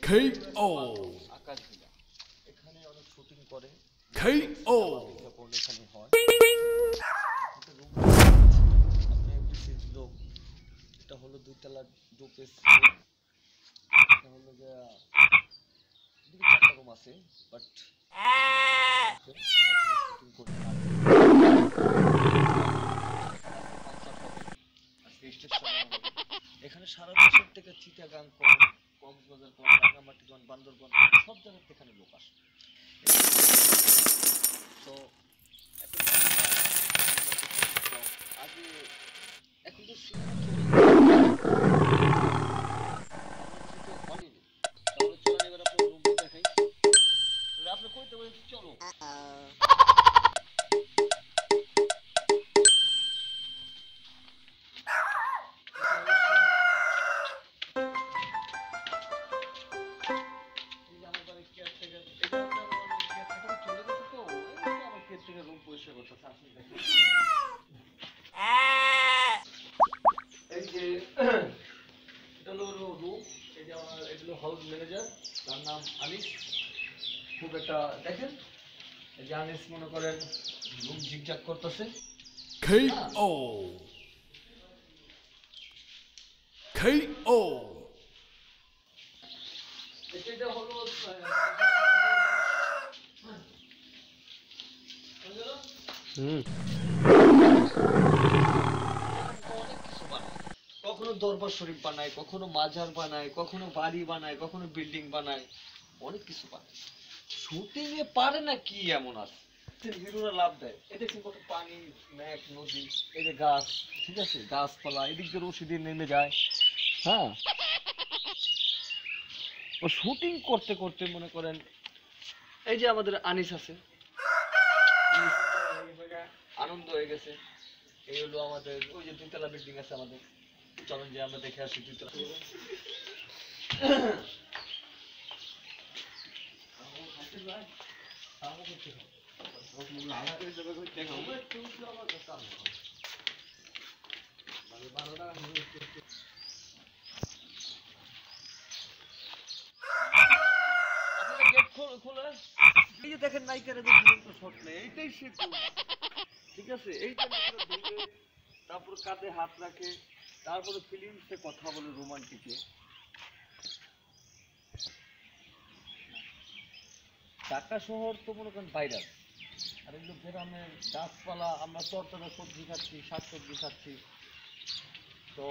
KO আকাশ villa এখানে অনেক shooting করে KO যখন এখানে হয় আপনি এফডিসির লোক এটা হলো দুইতলা ডুপ্লেক্স এটা হলো যে দুটো চারটা রুম আছে বাট শুটিং করি এখানে সারা দেশের থেকে চিটাগাং কক্সবাজার রাঙামাটি বান্দরবান সব জায়গার থেকে এখানে লোক আসে তো আগে এখন তো হয়নি তাহলে চলেন এবার আপনার রুমটা দেখাই আপনি কইতে বলেন চলো রুম পরিষ্কার করতেছে এই যে এটা হলো রুম এই যে আমার এগুলো হাউস ম্যানেজার তার নাম আনিস খুব একটা দেখেন এই যে আনিস মনে করেন রুম ঝিকঝাক করতেছে KO KO এটা হলো কখনো দরবার শরীফ বানায় কখনো মাজার বানায় কখনো বাড়ি বানায় কখনো বিল্ডিং বানায় অনেক কিছু বানায় শুটিং এ পারে না কি এমন আছে হিরোরা লাভ দেয় এই দেখুন কত পানি মেঘ নদী এই যে গাছ ঠিক আছে গাছপালা এদিক দিয়ে রশি দিয়ে নেমে যায় হ্যাঁ ও শুটিং করতে করতে মনে করেন এই যে আমাদের আনিস আছে আনন্দ হয়ে গেছে এই হলো আমাদের ওই যে দুইতলা বিল্ডিং আছে আমাদের চলেন যে আমরা দেখে আসি দুইতলা এই যে দেখেন নায়িকারা যে শট নেই এইটাই সে ঠিক আছে এইটা তারপর কাঁধে হাত রাখে তারপরে ফিলিংসে কথা বলে রোমান্টিকে ঢাকা শহর তো মনে করেন ভাইরাস আর এগুলো গ্রামের গাছপালা আমরা চরচরা সবজি খাচ্ছি শাকসবজি খাচ্ছি তো